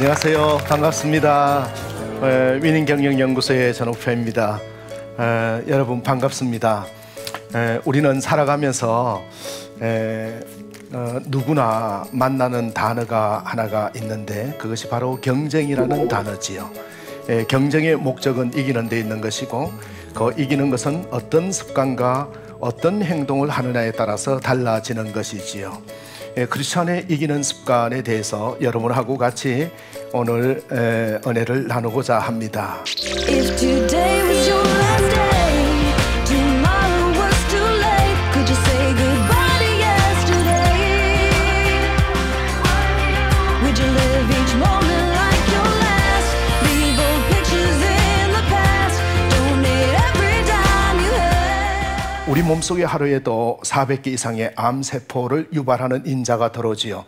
안녕하세요. 반갑습니다. 위닝경영연구소의 전옥표입니다. 여러분 반갑습니다. 우리는 살아가면서 누구나 만나는 단어가 하나가 있는데 그것이 바로 경쟁이라는 단어지요. 경쟁의 목적은 이기는 데 있는 것이고 그 이기는 것은 어떤 습관과 어떤 행동을 하느냐에 따라서 달라지는 것이지요. 크리스찬의 이기는 습관에 대해서 여러분하고 같이 오늘 은혜를 나누고자 합니다. If today was your last day, tomorrow was too late. Could you say goodbye to yesterday? Would you live each moment like your last? Leave old pictures in the past. Donate every dime you have. 우리 몸속에 하루에도 400개 이상의 암세포를 유발하는 인자가 들어오지요.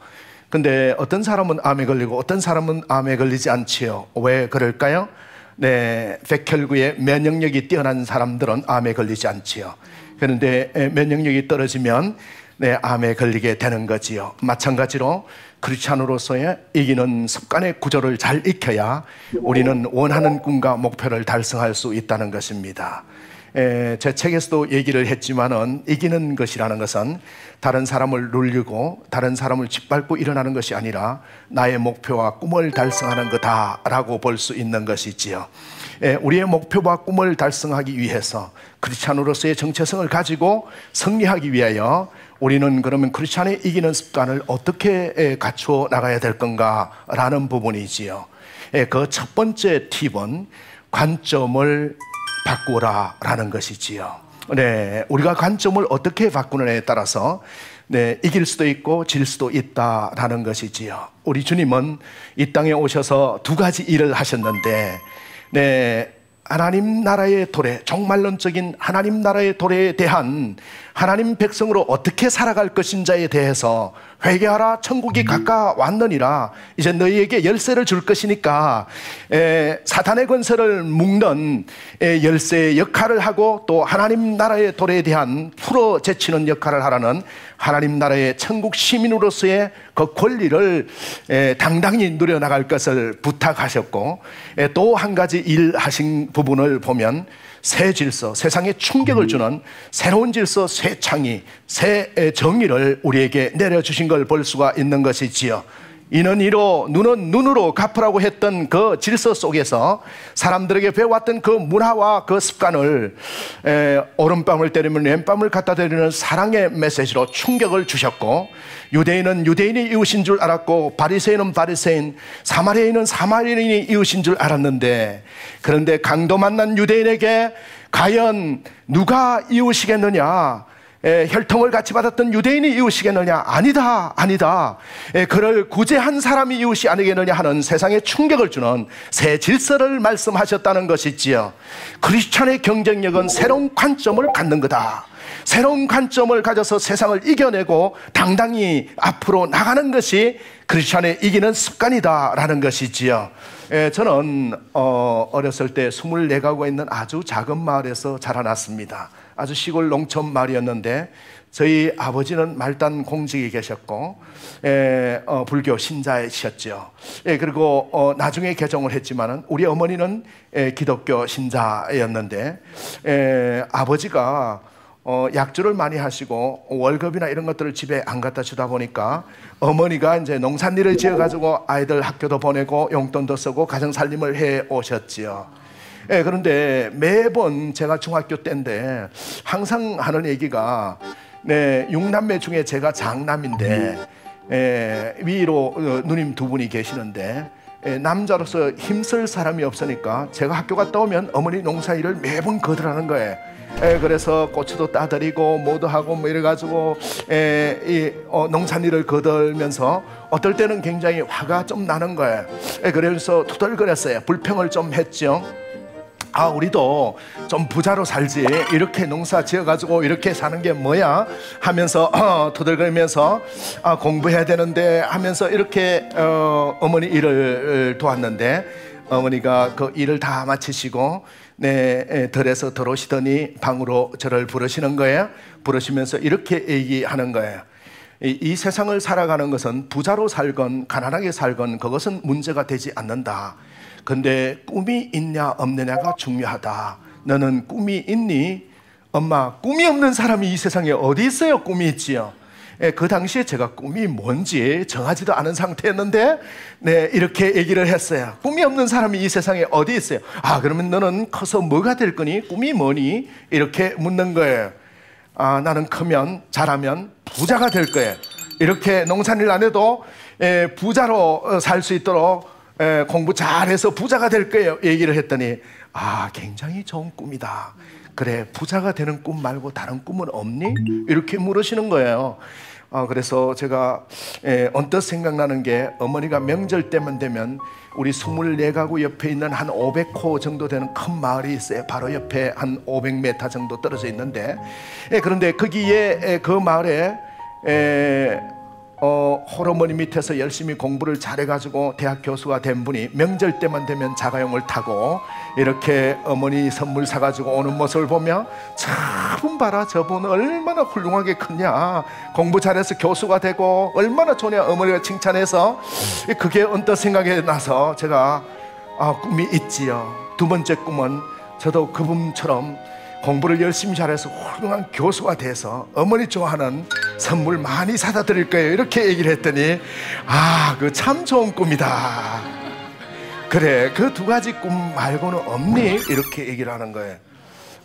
근데 어떤 사람은 암에 걸리고 어떤 사람은 암에 걸리지 않지요. 왜 그럴까요? 백혈구의 면역력이 뛰어난 사람들은 암에 걸리지 않지요. 그런데 면역력이 떨어지면 암에 걸리게 되는 거지요. 마찬가지로 크리스찬으로서의 이기는 습관의 구조를 잘 익혀야 우리는 원하는 꿈과 목표를 달성할 수 있다는 것입니다. 제 책에서도 얘기를 했지만은 이기는 것이라는 것은 다른 사람을 놀리고 다른 사람을 짓밟고 일어나는 것이 아니라 나의 목표와 꿈을 달성하는 거다라고 볼 수 있는 것이지요. 우리의 목표와 꿈을 달성하기 위해서 크리스찬으로서의 정체성을 가지고 승리하기 위하여 우리는 그러면 크리스찬의 이기는 습관을 어떻게 갖추어 나가야 될 건가라는 부분이지요. 그 첫 번째 팁은 관점을 바꾸라 라는 것이지요. 우리가 관점을 어떻게 바꾸느냐에 따라서 이길 수도 있고 질 수도 있다라는 것이지요. 우리 주님은 이 땅에 오셔서 두 가지 일을 하셨는데 하나님 나라의 도래, 종말론적인 하나님 나라의 도래에 대한 하나님 백성으로 어떻게 살아갈 것인지에 대해서 회개하라, 천국이 가까웠느니라. 이제 너희에게 열쇠를 줄 것이니까 사탄의 권세를 묶는 열쇠의 역할을 하고 또 하나님 나라의 도래에 대한 풀어 제치는 역할을 하라는 하나님 나라의 천국 시민으로서의 그 권리를 당당히 누려나갈 것을 부탁하셨고, 또 한 가지 일하신 부분을 보면 새 질서, 세상에 충격을 주는 새로운 질서, 새 창의, 새 정의를 우리에게 내려주신 걸 볼 수가 있는 것이지요. 이는 이로 눈은 눈으로 갚으라고 했던 그 질서 속에서 사람들에게 배워왔던 그 문화와 그 습관을 오른밤을 때리면 왼밤을 갖다 드리는 사랑의 메시지로 충격을 주셨고, 유대인은 유대인이 이웃인 줄 알았고 바리새인은 바리새인, 사마리아인은 사마리아인이 이웃인 줄 알았는데, 그런데 강도 만난 유대인에게 과연 누가 이웃이겠느냐? 혈통을 같이 받았던 유대인이 이웃이겠느냐? 아니다, 아니다. 그를 구제한 사람이 이웃이 아니겠느냐 하는 세상에 충격을 주는 새 질서를 말씀하셨다는 것이지요. 크리스찬의 경쟁력은 새로운 관점을 갖는 거다. 새로운 관점을 가져서 세상을 이겨내고 당당히 앞으로 나가는 것이 크리스찬의 이기는 습관이다라는 것이지요. 저는 어렸을 때 24가구가 있는 아주 작은 마을에서 자라났습니다. 아주 시골 농촌 마을이었는데 저희 아버지는 말단 공직에 계셨고 불교 신자이셨죠. 그리고 나중에 개종을 했지만은 우리 어머니는 기독교 신자였는데 아버지가 약주를 많이 하시고 월급이나 이런 것들을 집에 안 갖다 주다 보니까 어머니가 이제 농산일을 지어가지고 아이들 학교도 보내고 용돈도 쓰고 가정 살림을 해 오셨지요. 그런데 매번 제가 중학교 때인데 항상 하는 얘기가 6남매 중에 제가 장남인데 위로 누님 두 분이 계시는데 남자로서 힘쓸 사람이 없으니까 제가 학교 갔다 오면 어머니 농사일을 매번 거들하는 거예요. 그래서 고추도 따드리고 뭐도 하고 뭐 이래가지고 농산일을 거들면서 어떨 때는 굉장히 화가 좀 나는 거예요. 그래서 투덜거렸어요. 불평을 좀 했죠. 아, 우리도 좀 부자로 살지, 이렇게 농사 지어가지고 이렇게 사는 게 뭐야 하면서 토들거리면서 공부해야 되는데 하면서 이렇게 어머니 일을 도왔는데, 어머니가 그 일을 다 마치시고 덜에서 들어오시더니 방으로 저를 부르시는 거예요. 부르시면서 이렇게 얘기하는 거예요. 이 세상을 살아가는 것은 부자로 살건 가난하게 살건 그것은 문제가 되지 않는다. 근데 꿈이 있냐 없느냐가 중요하다. 너는 꿈이 있니? 엄마, 꿈이 없는 사람이 이 세상에 어디 있어요? 꿈이 있지요. 그 당시에 제가 꿈이 뭔지 정하지도 않은 상태였는데, 네, 이렇게 얘기를 했어요. 꿈이 없는 사람이 이 세상에 어디 있어요? 아, 그러면 너는 커서 뭐가 될 거니? 꿈이 뭐니? 이렇게 묻는 거예요. 아, 나는 크면, 자라면 부자가 될 거예요. 이렇게 농사일 안 해도 부자로 살 수 있도록 공부 잘해서 부자가 될 거예요. 얘기를 했더니, 아, 굉장히 좋은 꿈이다. 그래, 부자가 되는 꿈 말고 다른 꿈은 없니? 이렇게 물으시는 거예요. 그래서 제가 언뜻 생각나는 게, 어머니가 명절 때만 되면 우리 24가구 옆에 있는 한 500호 정도 되는 큰 마을이 있어요. 바로 옆에 한 500m 정도 떨어져 있는데, 그런데 거기에 그 마을에 홀어머니 밑에서 열심히 공부를 잘해가지고 대학 교수가 된 분이 명절 때만 되면 자가용을 타고 이렇게 어머니 선물 사가지고 오는 모습을 보며, 저분 봐라, 저분 얼마나 훌륭하게 컸냐, 공부 잘해서 교수가 되고 얼마나 좋냐, 어머니가 칭찬해서 그게 언뜻 생각이 나서 제가 꿈이 있지요. 두 번째 꿈은 저도 그분처럼 공부를 열심히 잘해서 훌륭한 교수가 돼서 어머니 좋아하는 선물 많이 사다 드릴 거예요. 이렇게 얘기를 했더니, 아, 그 참 좋은 꿈이다. 그래, 그 두 가지 꿈 말고는 없니? 이렇게 얘기를 하는 거예요.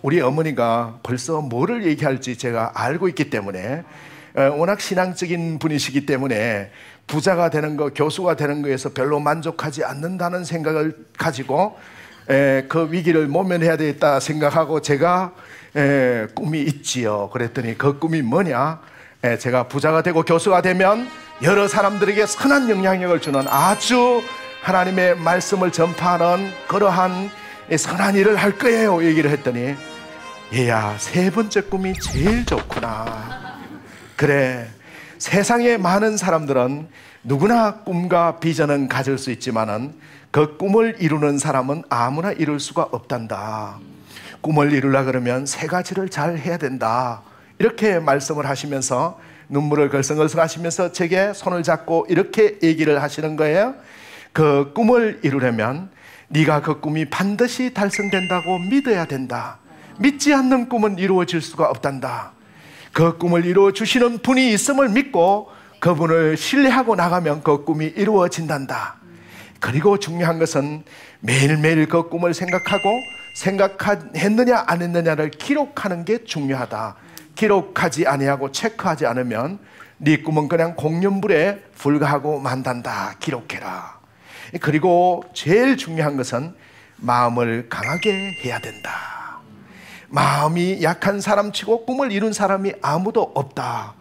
우리 어머니가 벌써 뭐를 얘기할지 제가 알고 있기 때문에, 워낙 신앙적인 분이시기 때문에 부자가 되는 거, 교수가 되는 거에서 별로 만족하지 않는다는 생각을 가지고 그 위기를 모면해야 되겠다 생각하고, 제가 꿈이 있지요. 그랬더니 그 꿈이 뭐냐? 제가 부자가 되고 교수가 되면 여러 사람들에게 선한 영향력을 주는, 아주 하나님의 말씀을 전파하는 그러한 선한 일을 할 거예요. 얘기를 했더니, 얘야, 세 번째 꿈이 제일 좋구나. 그래, 세상에 많은 사람들은 누구나 꿈과 비전은 가질 수 있지만은 그 꿈을 이루는 사람은 아무나 이룰 수가 없단다. 꿈을 이루려 그러면 세 가지를 잘 해야 된다. 이렇게 말씀을 하시면서 눈물을 걸성걸성 하시면서 제게 손을 잡고 이렇게 얘기를 하시는 거예요. 그 꿈을 이루려면 네가 그 꿈이 반드시 달성된다고 믿어야 된다. 믿지 않는 꿈은 이루어질 수가 없단다. 그 꿈을 이루어 주시는 분이 있음을 믿고 그분을 신뢰하고 나가면 그 꿈이 이루어진단다. 그리고 중요한 것은 매일매일 그 꿈을 생각했느냐 안 했느냐를 기록하는 게 중요하다. 기록하지 아니하고 체크하지 않으면 네 꿈은 그냥 공연불에 불과하고 만단다. 기록해라. 그리고 제일 중요한 것은 마음을 강하게 해야 된다. 마음이 약한 사람치고 꿈을 이룬 사람이 아무도 없다.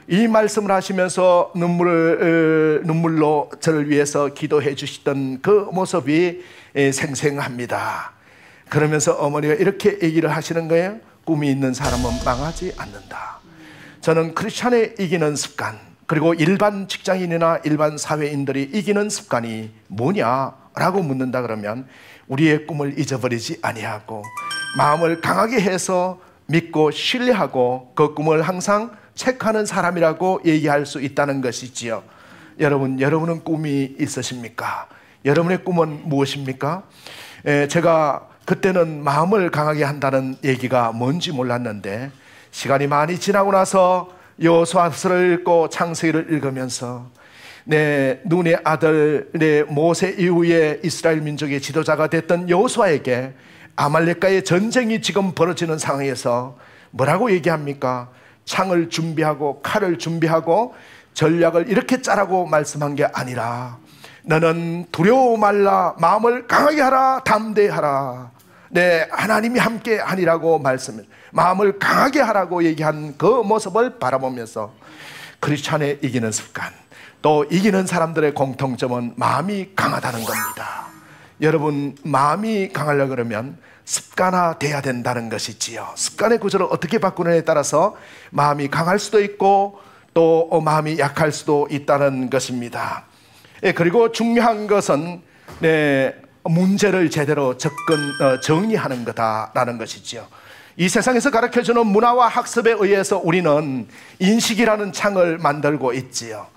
이 말씀을 하시면서 눈물로 저를 위해서 기도해 주시던 그 모습이 생생합니다. 그러면서 어머니가 이렇게 얘기를 하시는 거예요. 꿈이 있는 사람은 망하지 않는다. 저는 크리스찬의 이기는 습관, 그리고 일반 직장인이나 일반 사회인들이 이기는 습관이 뭐냐라고 묻는다 그러면, 우리의 꿈을 잊어버리지 아니하고 마음을 강하게 해서 믿고 신뢰하고 그 꿈을 항상 체크하는 사람이라고 얘기할 수 있다는 것이지요. 여러분은 꿈이 있으십니까? 여러분의 꿈은 무엇입니까? 제가 그때는 마음을 강하게 한다는 얘기가 뭔지 몰랐는데, 시간이 많이 지나고 나서 여호수아서를 읽고 창세기를 읽으면서 내 눈의 아들, 내 모세 이후에 이스라엘 민족의 지도자가 됐던 여호수아에게 아말렉과의 전쟁이 지금 벌어지는 상황에서 뭐라고 얘기합니까? 창을 준비하고 칼을 준비하고 전략을 이렇게 짜라고 말씀한 게 아니라, 너는 두려워 말라, 마음을 강하게 하라, 담대하라, 네, 하나님이 함께 하니라고 말씀을, 마음을 강하게 하라고 얘기한 그 모습을 바라보면서 크리스찬의 이기는 습관, 또 이기는 사람들의 공통점은 마음이 강하다는 겁니다. 여러분, 마음이 강하려고 그러면 습관화돼야 된다는 것이지요. 습관의 구조를 어떻게 바꾸느냐에 따라서 마음이 강할 수도 있고 또 마음이 약할 수도 있다는 것입니다. 그리고 중요한 것은 문제를 제대로 정리하는 거다라는 것이지요. 이 세상에서 가르쳐주는 문화와 학습에 의해서 우리는 인식이라는 창을 만들고 있지요.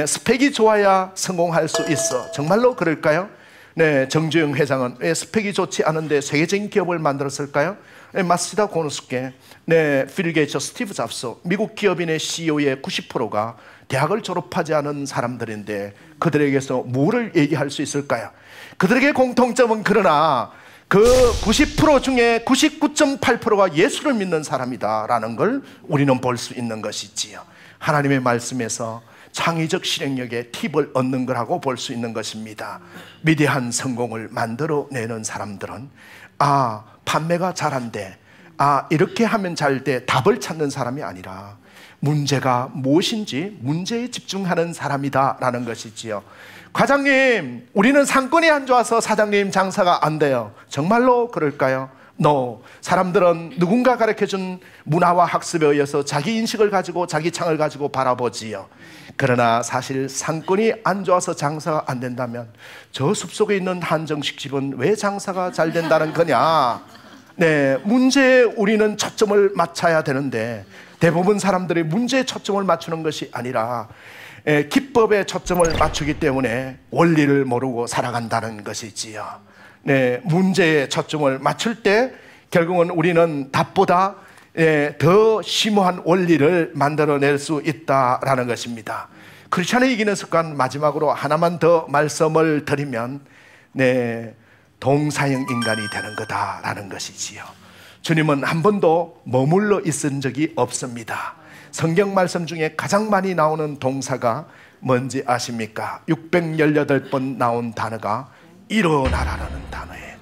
스펙이 좋아야 성공할 수 있어. 정말로 그럴까요? 네, 정주영 회장은 왜 스펙이 좋지 않은데 세계적인 기업을 만들었을까요? 마시다 고노스케, 네, 필 게이츠, 스티브 잡스, 미국 기업인의 CEO의 90%가 대학을 졸업하지 않은 사람들인데 그들에게서 뭐를 얘기할 수 있을까요? 그들에게 공통점은 그러나 그 90% 중에 99.8%가 예수를 믿는 사람이다라는 걸 우리는 볼 수 있는 것이지요. 하나님의 말씀에서 창의적 실행력의 팁을 얻는 거라고 볼 수 있는 것입니다. 위대한 성공을 만들어내는 사람들은 판매가 잘한대, 이렇게 하면 잘 돼, 답을 찾는 사람이 아니라 문제가 무엇인지 문제에 집중하는 사람이다라는 것이지요. 과장님, 우리는 상권이 안 좋아서 사장님 장사가 안 돼요. 정말로 그럴까요? No. 사람들은 누군가 가르쳐준 문화와 학습에 의해서 자기 인식을 가지고 자기 창을 가지고 바라보지요. 그러나 사실 상권이 안 좋아서 장사가 안 된다면 저 숲속에 있는 한정식 집은 왜 장사가 잘 된다는 거냐? 네, 문제에 우리는 초점을 맞춰야 되는데 대부분 사람들이 문제에 초점을 맞추는 것이 아니라 기법에 초점을 맞추기 때문에 원리를 모르고 살아간다는 것이지요. 네, 문제에 초점을 맞출 때 결국은 우리는 답보다 더 심오한 원리를 만들어낼 수 있다라는 것입니다. 크리스천의 이기는 습관, 마지막으로 하나만 더 말씀을 드리면 동사형 인간이 되는 거다라는 것이지요. 주님은 한 번도 머물러 있은 적이 없습니다. 성경 말씀 중에 가장 많이 나오는 동사가 뭔지 아십니까? 618번 나온 단어가 일어나라는 단어예요.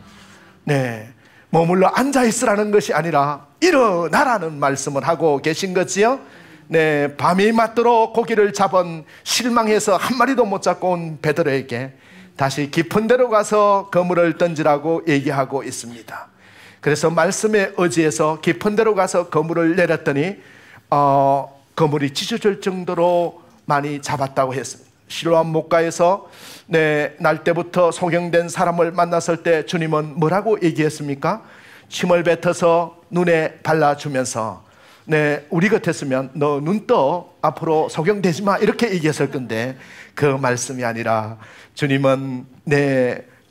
네, 머물러 앉아있으라는 것이 아니라 일어나라는 말씀을 하고 계신 거지요. 네, 밤이 맞도록 고기를 잡은 실망해서 한 마리도 못 잡고 온 베드로에게 다시 깊은 데로 가서 그물을 던지라고 얘기하고 있습니다. 그래서 말씀에 의지해서 깊은 데로 가서 그물을 내렸더니 그물이 찢어질 정도로 많이 잡았다고 했습니다. 실로암 목가에서 날 때부터 소경된 사람을 만났을 때 주님은 뭐라고 얘기했습니까? 침을 뱉어서 눈에 발라주면서 우리 같았으면 너 눈 떠, 앞으로 소경되지 마, 이렇게 얘기했을 건데 그 말씀이 아니라 주님은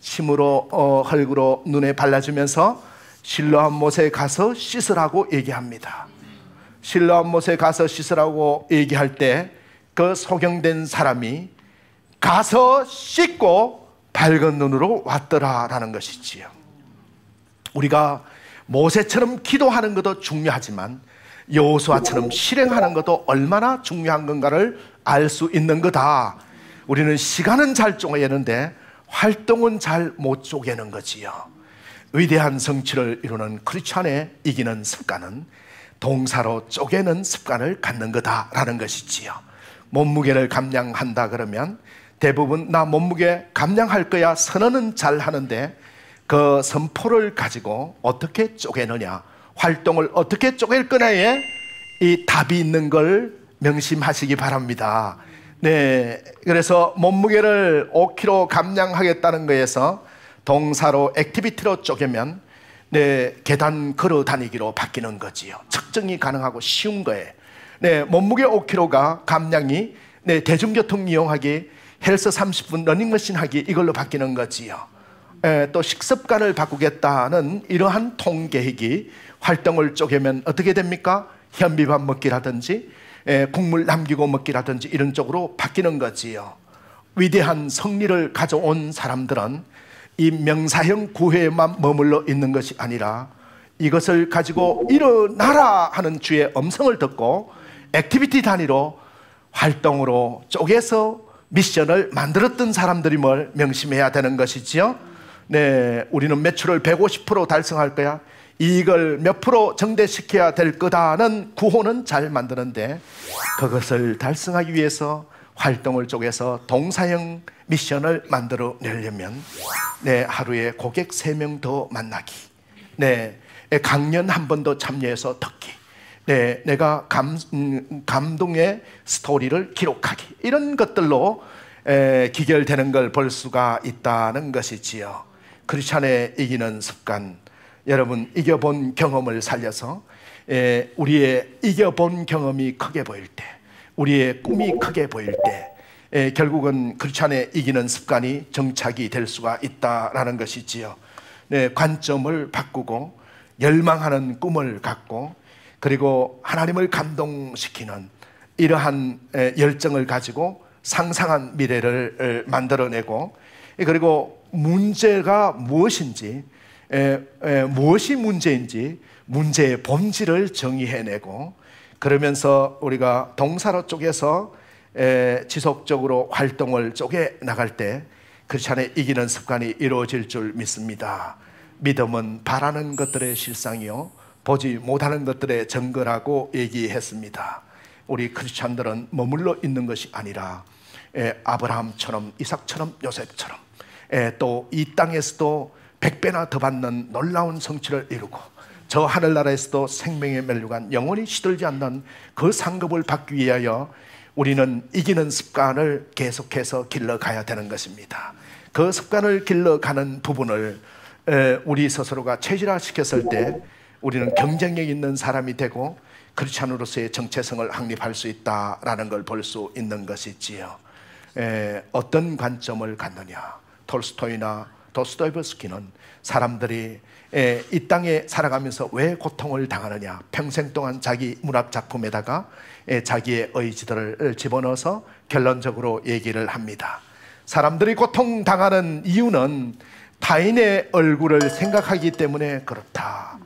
침으로 흙으로 눈에 발라주면서 실로암 못에 가서 씻으라고 얘기합니다. 실로암 못에 가서 씻으라고 얘기할 때 그 소경된 사람이 가서 씻고 밝은 눈으로 왔더라라는 것이지요. 우리가 모세처럼 기도하는 것도 중요하지만 여호수아처럼 실행하는 것도 얼마나 중요한 건가를 알 수 있는 거다. 우리는 시간은 잘 쪼개는데 활동은 잘 못 쪼개는 거지요. 위대한 성취를 이루는 크리스찬의 이기는 습관은 동사로 쪼개는 습관을 갖는 거다라는 것이지요. 몸무게를 감량한다 그러면 대부분 나 몸무게 감량할 거야 선언은 잘 하는데 그 선포를 가지고 어떻게 쪼개느냐, 활동을 어떻게 쪼갤 거냐에 이 답이 있는 걸 명심하시기 바랍니다. 네, 그래서 몸무게를 5kg 감량하겠다는 거에서 동사로 액티비티로 쪼개면 계단 걸어 다니기로 바뀌는 거지요. 측정이 가능하고 쉬운 거예요. 몸무게 5kg가 감량이 대중교통 이용하기, 헬스 30분 러닝머신 하기, 이걸로 바뀌는 거지요. 또 식습관을 바꾸겠다는 이러한 통계획이 활동을 쪼개면 어떻게 됩니까? 현미밥 먹기라든지 국물 남기고 먹기라든지 이런 쪽으로 바뀌는 거지요. 위대한 승리를 가져온 사람들은 이 명사형 구회에만 머물러 있는 것이 아니라 이것을 가지고 일어나라 하는 주의 음성을 듣고 액티비티 단위로 활동으로 쪼개서 미션을 만들었던 사람들임을 명심해야 되는 것이지요. 우리는 매출을 150% 달성할 거야, 이익을 몇 프로 증대시켜야 될 거다는 구호는 잘 만드는데 그것을 달성하기 위해서 활동을 쪼개서 동사형 미션을 만들어내려면 하루에 고객 3명 더 만나기, 강연 한 번 더 참여해서 듣기, 내가 감동의 스토리를 기록하기, 이런 것들로 기결되는 걸 볼 수가 있다는 것이지요. 크리스찬의 이기는 습관, 여러분 이겨본 경험을 살려서 우리의 이겨본 경험이 크게 보일 때, 우리의 꿈이 크게 보일 때 결국은 크리스찬의 이기는 습관이 정착이 될 수가 있다라는 것이지요. 관점을 바꾸고 열망하는 꿈을 갖고 그리고 하나님을 감동시키는 이러한 열정을 가지고 상상한 미래를 만들어내고, 그리고 문제가 무엇인지, 무엇이 문제인지 문제의 본질을 정의해내고, 그러면서 우리가 동사로 쪼개서 지속적으로 활동을 쪼개 나갈 때 크리스찬의 이기는 습관이 이루어질 줄 믿습니다. 믿음은 바라는 것들의 실상이요 보지 못하는 것들의 증거라고 얘기했습니다. 우리 크리스찬들은 머물러 있는 것이 아니라 아브라함처럼, 이삭처럼, 요셉처럼 또 이 땅에서도 100배나 더 받는 놀라운 성취를 이루고 저 하늘나라에서도 생명의 멸류관 영원히 시들지 않는 그 상급을 받기 위하여 우리는 이기는 습관을 계속해서 길러가야 되는 것입니다. 그 습관을 길러가는 부분을 우리 스스로가 체질화시켰을 때 우리는 경쟁력 있는 사람이 되고 크리스찬으로서의 정체성을 확립할 수 있다라는 걸 볼 수 있는 것이지요. 어떤 관점을 갖느냐. 톨스토이나 도스토옙스키는 사람들이 이 땅에 살아가면서 왜 고통을 당하느냐, 평생 동안 자기 문학 작품에다가 자기의 의지들을 집어넣어서 결론적으로 얘기를 합니다. 사람들이 고통당하는 이유는 타인의 얼굴을 생각하기 때문에 그렇다.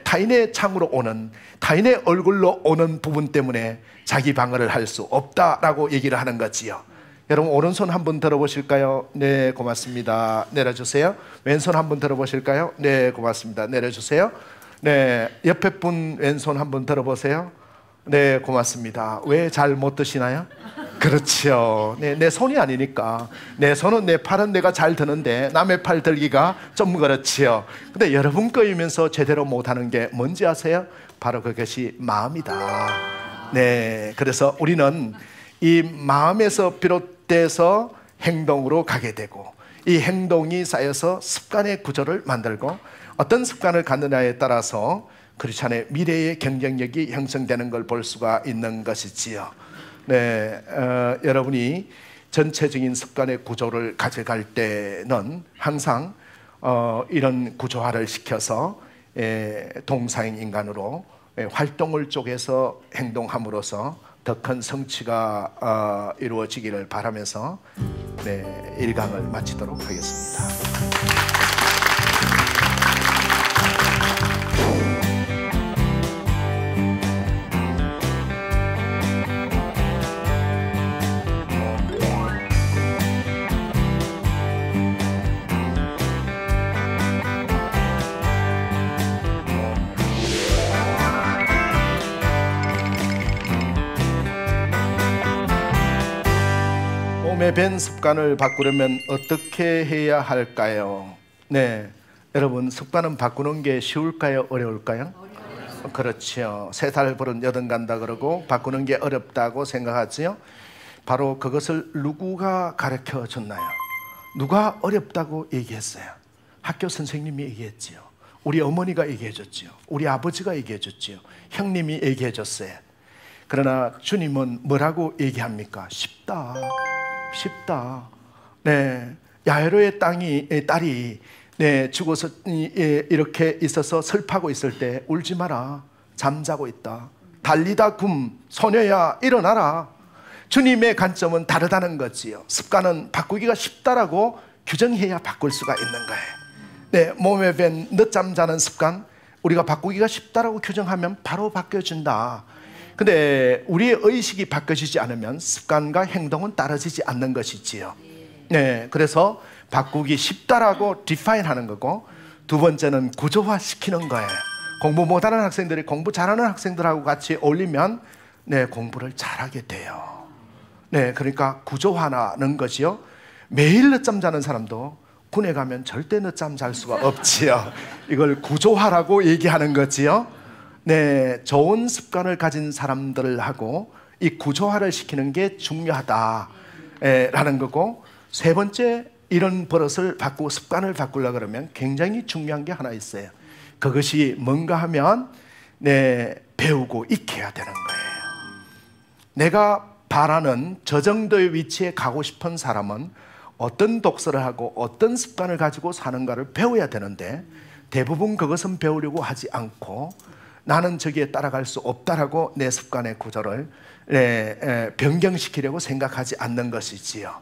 타인의 창으로 오는, 타인의 얼굴로 오는 부분 때문에 자기 방어를 할 수 없다라고 얘기를 하는 거지요. 여러분 오른손 한번 들어보실까요? 네, 고맙습니다. 내려주세요. 왼손 한번 들어보실까요? 네, 고맙습니다. 내려주세요. 네, 옆에 분 왼손 한번 들어보세요. 네, 고맙습니다. 왜 잘 못 드시나요? 그렇죠. 내 손이 아니니까. 내 손은, 내 팔은 내가 잘 드는데 남의 팔 들기가 좀 그렇지요. 근데 여러분 거이면서 제대로 못하는 게 뭔지 아세요? 바로 그것이 마음이다. 네, 그래서 우리는 이 마음에서 비롯돼서 행동으로 가게 되고, 이 행동이 쌓여서 습관의 구조를 만들고, 어떤 습관을 갖느냐에 따라서 크리스찬의 미래의 경쟁력이 형성되는 걸 볼 수가 있는 것이지요. 네, 여러분이 전체적인 습관의 구조를 가져갈 때는 항상 이런 구조화를 시켜서 동사인 인간으로 활동을 쪼개서 행동함으로써 더 큰 성취가 이루어지기를 바라면서 1강을 마치도록 하겠습니다. 몸에 밴 습관을 바꾸려면 어떻게 해야 할까요? 네, 여러분 습관은 바꾸는 게 쉬울까요? 어려울까요? 그렇죠. 3살 버릇 8 간다 그러고 바꾸는 게 어렵다고 생각하지요. 바로 그것을 누구가 가르쳐 줬나요? 누가 어렵다고 얘기했어요? 학교 선생님이 얘기했지요. 우리 어머니가 얘기해 줬지요. 우리 아버지가 얘기해 줬지요. 형님이 얘기해 줬어요. 그러나 주님은 뭐라고 얘기합니까? 쉽다. 쉽다. 네, 야이로의 딸이 죽어서 이렇게 있어서 슬퍼하고 있을 때 울지 마라. 잠자고 있다. 달리다 굼 소녀야 일어나라. 주님의 관점은 다르다는 거지요. 습관은 바꾸기가 쉽다라고 규정해야 바꿀 수가 있는 거예요. 네, 몸에 밴 늦잠 자는 습관 우리가 바꾸기가 쉽다라고 규정하면 바로 바뀌어진다. 근데 우리의 의식이 바뀌어지지 않으면 습관과 행동은 따라지지 않는 것이지요. 네, 그래서 바꾸기 쉽다라고 디파인 하는 거고, 두 번째는 구조화 시키는 거예요. 공부 못하는 학생들이 공부 잘하는 학생들하고 같이 어울리면 공부를 잘하게 돼요. 네, 그러니까 구조화하는 것이요. 매일 늦잠 자는 사람도 군에 가면 절대 늦잠 잘 수가 없지요. 이걸 구조화라고 얘기하는 거지요. 네, 좋은 습관을 가진 사람들하고 이 구조화를 시키는 게 중요하다라는 거고, 세 번째 이런 버릇을 바꾸고 습관을 바꾸려고 그러면 굉장히 중요한 게 하나 있어요. 그것이 뭔가 하면 배우고 익혀야 되는 거예요. 내가 바라는 저 정도의 위치에 가고 싶은 사람은 어떤 독서를 하고 어떤 습관을 가지고 사는가를 배워야 되는데, 대부분 그것은 배우려고 하지 않고 나는 저기에 따라갈 수 없다라고 내 습관의 구조를 변경시키려고 생각하지 않는 것이지요.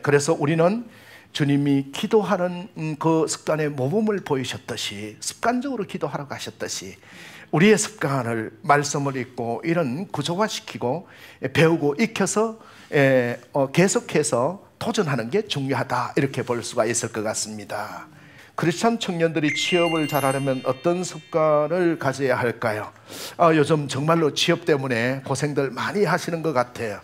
그래서 우리는 주님이 기도하는 그 습관의 모범을 보이셨듯이, 습관적으로 기도하러 가셨듯이 우리의 습관을 말씀을 읽고 이런 구조화시키고 배우고 익혀서 계속해서 도전하는 게 중요하다, 이렇게 볼 수가 있을 것 같습니다. 크리스찬 청년들이 취업을 잘하려면 어떤 습관을 가져야 할까요? 요즘 정말로 취업 때문에 고생들 많이 하시는 것 같아요.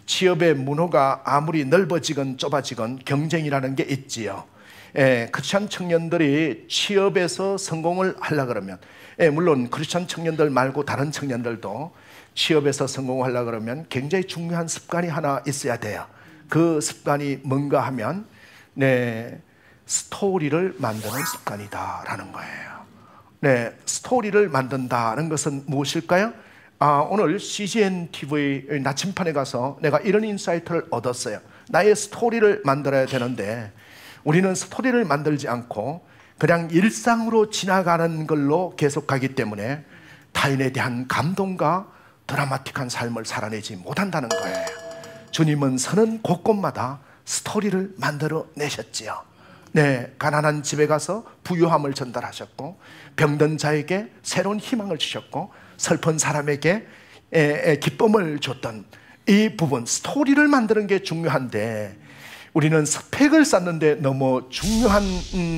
취업의 문호가 아무리 넓어지건 좁아지건 경쟁이라는 게 있지요. 크리스찬 청년들이 취업에서 성공을 하려고 그러면, 물론 크리스찬 청년들 말고 다른 청년들도 취업에서 성공하려고 그러면 굉장히 중요한 습관이 하나 있어야 돼요. 그 습관이 뭔가 하면 스토리를 만드는 습관이다라는 거예요. 스토리를 만든다는 것은 무엇일까요? 오늘 CGN TV 나침판에 가서 내가 이런 인사이트를 얻었어요. 나의 스토리를 만들어야 되는데, 우리는 스토리를 만들지 않고 그냥 일상으로 지나가는 걸로 계속 가기 때문에 타인에 대한 감동과 드라마틱한 삶을 살아내지 못한다는 거예요. 주님은 서는 곳곳마다 스토리를 만들어 내셨지요. 가난한 집에 가서 부유함을 전달하셨고, 병든 자에게 새로운 희망을 주셨고, 슬픈 사람에게 기쁨을 줬던 이 부분, 스토리를 만드는 게 중요한데, 우리는 스펙을 쌓는데 너무 중요한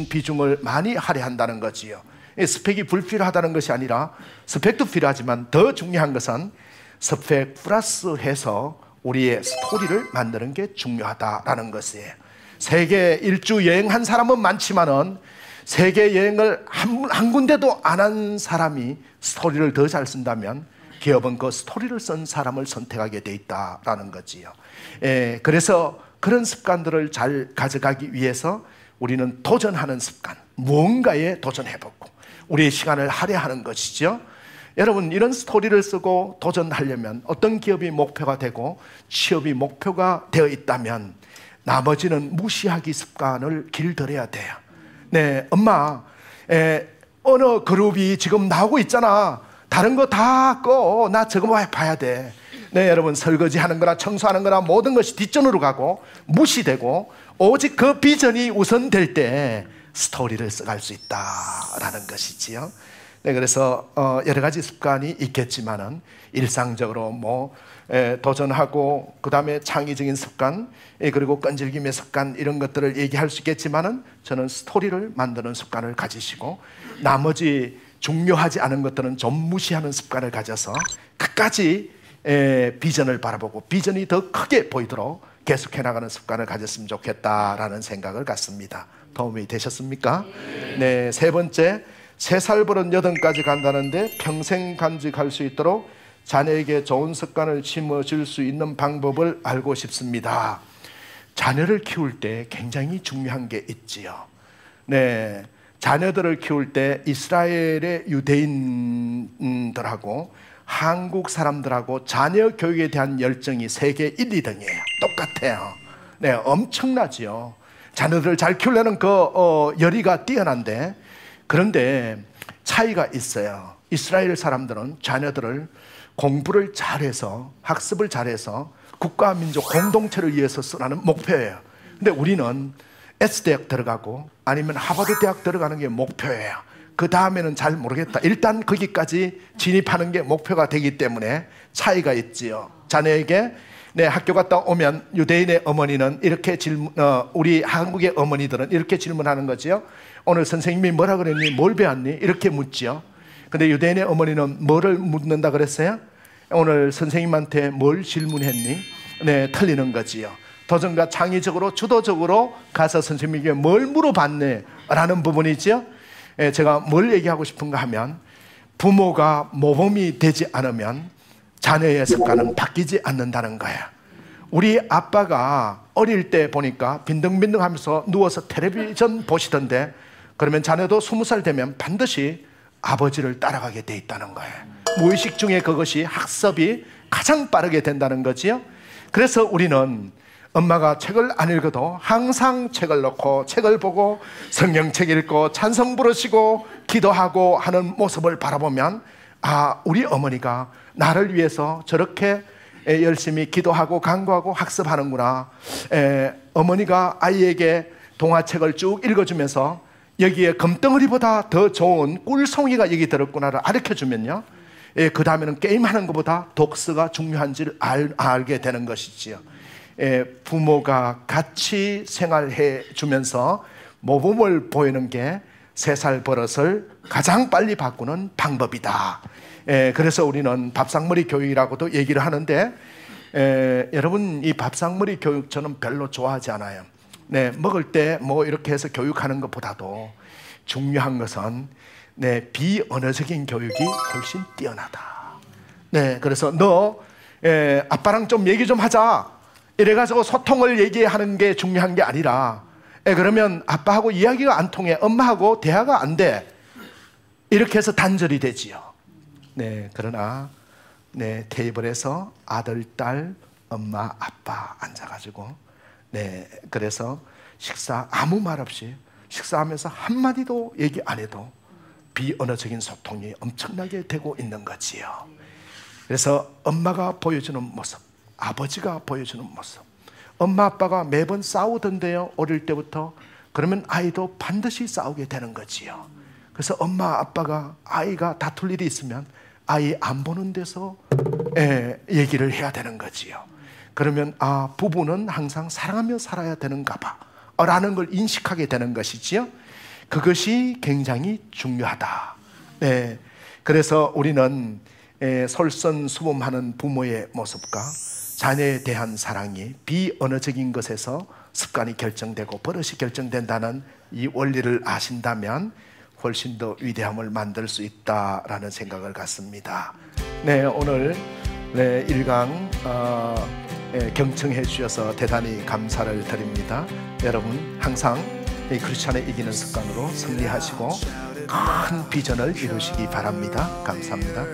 비중을 많이 할애한다는 거지요. 스펙이 불필요하다는 것이 아니라, 스펙도 필요하지만 더 중요한 것은 스펙 플러스해서 우리의 스토리를 만드는 게 중요하다라는 것이에요. 세계 일주 여행한 사람은 많지만은 세계 여행을 한 군데도 안 한 사람이 스토리를 더 잘 쓴다면 기업은 그 스토리를 쓴 사람을 선택하게 돼 있다라는 거지요. 그래서 그런 습관들을 잘 가져가기 위해서 우리는 도전하는 습관, 무언가에 도전해보고 우리의 시간을 할애하는 것이죠. 여러분, 이런 스토리를 쓰고 도전하려면 어떤 기업이 목표가 되고 취업이 목표가 되어 있다면 나머지는 무시하기 습관을 길들여야 돼요. 엄마, 어느 그룹이 지금 나오고 있잖아. 다른 거 다 꺼. 나 저거 봐야 돼. 여러분, 설거지 하는 거나 청소하는 거나 모든 것이 뒷전으로 가고 무시되고 오직 그 비전이 우선될 때 스토리를 써갈 수 있다라는 것이지요. 그래서 여러 가지 습관이 있겠지만은 일상적으로 도전하고, 그 다음에 창의적인 습관, 그리고 끈질김의 습관, 이런 것들을 얘기할 수 있겠지만은 저는 스토리를 만드는 습관을 가지시고 나머지 중요하지 않은 것들은 좀 무시하는 습관을 가져서 끝까지 비전을 바라보고 비전이 더 크게 보이도록 계속해 나가는 습관을 가졌으면 좋겠다라는 생각을 갖습니다. 도움이 되셨습니까? 세 번째, 3살 버릇 8까지 간다는데 평생 간직할 수 있도록 자녀에게 좋은 습관을 심어줄 수 있는 방법을 알고 싶습니다. 자녀를 키울 때 굉장히 중요한 게 있지요. 자녀들을 키울 때 이스라엘의 유대인들하고 한국 사람들하고 자녀 교육에 대한 열정이 세계 1, 2등이에요. 똑같아요. 엄청나지요. 자녀들을 잘 키우려는 그 열의가 뛰어난데, 그런데 차이가 있어요. 이스라엘 사람들은 자녀들을 공부를 잘해서, 학습을 잘해서 국가 민족 공동체를 위해서 쓰라는 목표예요. 근데 우리는 S대학 들어가고 아니면 하버드 대학 들어가는 게 목표예요. 그 다음에는 잘 모르겠다. 일단 거기까지 진입하는 게 목표가 되기 때문에 차이가 있지요. 자녀에게 학교 갔다 오면 유대인의 어머니는 이렇게 우리 한국의 어머니들은 이렇게 질문하는 거지요. 오늘 선생님이 뭐라 그랬니? 뭘 배웠니? 이렇게 묻지요. 근데 유대인의 어머니는 뭐를 묻는다 그랬어요? 오늘 선생님한테 뭘 질문했니? 틀리는 거지요. 도전과 창의적으로 주도적으로 가서 선생님에게 뭘 물어봤네? 라는 부분이지요. 제가 뭘 얘기하고 싶은가 하면, 부모가 모범이 되지 않으면 자녀의 습관은 바뀌지 않는다는 거예요. 우리 아빠가 어릴 때 보니까 빈둥빈둥 하면서 누워서 텔레비전 보시던데 그러면 자녀도 20살 되면 반드시 아버지를 따라가게 돼 있다는 거예요. 무의식 중에 그것이 학습이 가장 빠르게 된다는 거지요. 그래서 우리는 엄마가 책을 안 읽어도 항상 책을 놓고 책을 보고 성경책 읽고 찬송 부르시고 기도하고 하는 모습을 바라보면, 아, 우리 어머니가 나를 위해서 저렇게 열심히 기도하고 간구하고 학습하는구나. 어머니가 아이에게 동화책을 쭉 읽어주면서 여기에 금덩어리보다 더 좋은 꿀송이가 여기 들었구나를 가르쳐주면요, 그 다음에는 게임하는 것보다 독서가 중요한지를 알게 되는 것이지요. 부모가 같이 생활해 주면서 모범을 보이는 게 3살 버릇을 가장 빨리 바꾸는 방법이다. 그래서 우리는 밥상머리 교육이라고도 얘기를 하는데, 여러분, 이 밥상머리 교육 저는 별로 좋아하지 않아요. 먹을 때 뭐 이렇게 해서 교육하는 것보다도 중요한 것은 비언어적인 교육이 훨씬 뛰어나다. 그래서 너 아빠랑 좀 얘기 좀 하자, 이래가지고 소통을 얘기하는 게 중요한 게 아니라, 그러면 아빠하고 이야기가 안 통해, 엄마하고 대화가 안 돼, 이렇게 해서 단절이 되지요. 그러나 테이블에서 아들, 딸, 엄마, 아빠 앉아가지고 그래서 식사 아무 말 없이 식사하면서 한마디도 얘기 안 해도 비언어적인 소통이 엄청나게 되고 있는 거지요. 그래서 엄마가 보여주는 모습, 아버지가 보여주는 모습, 엄마 아빠가 매번 싸우던데요, 어릴 때부터. 그러면 아이도 반드시 싸우게 되는 거지요. 그래서 엄마 아빠가 아이가 다툴 일이 있으면 아이 안 보는 데서 얘기를 해야 되는 거지요. 그러면 아, 부부는 항상 사랑하며 살아야 되는가 봐 라는 걸 인식하게 되는 것이지요. 그것이 굉장히 중요하다. 그래서 우리는 솔선수범하는 부모의 모습과 자녀에 대한 사랑이 비언어적인 것에서 습관이 결정되고 버릇이 결정된다는 이 원리를 아신다면 훨씬 더 위대함을 만들 수 있다라는 생각을 갖습니다. 오늘 1강 경청해 주셔서 대단히 감사를 드립니다. 여러분 항상 이 크리스찬의 이기는 습관으로 승리하시고 큰 비전을 이루시기 바랍니다. 감사합니다.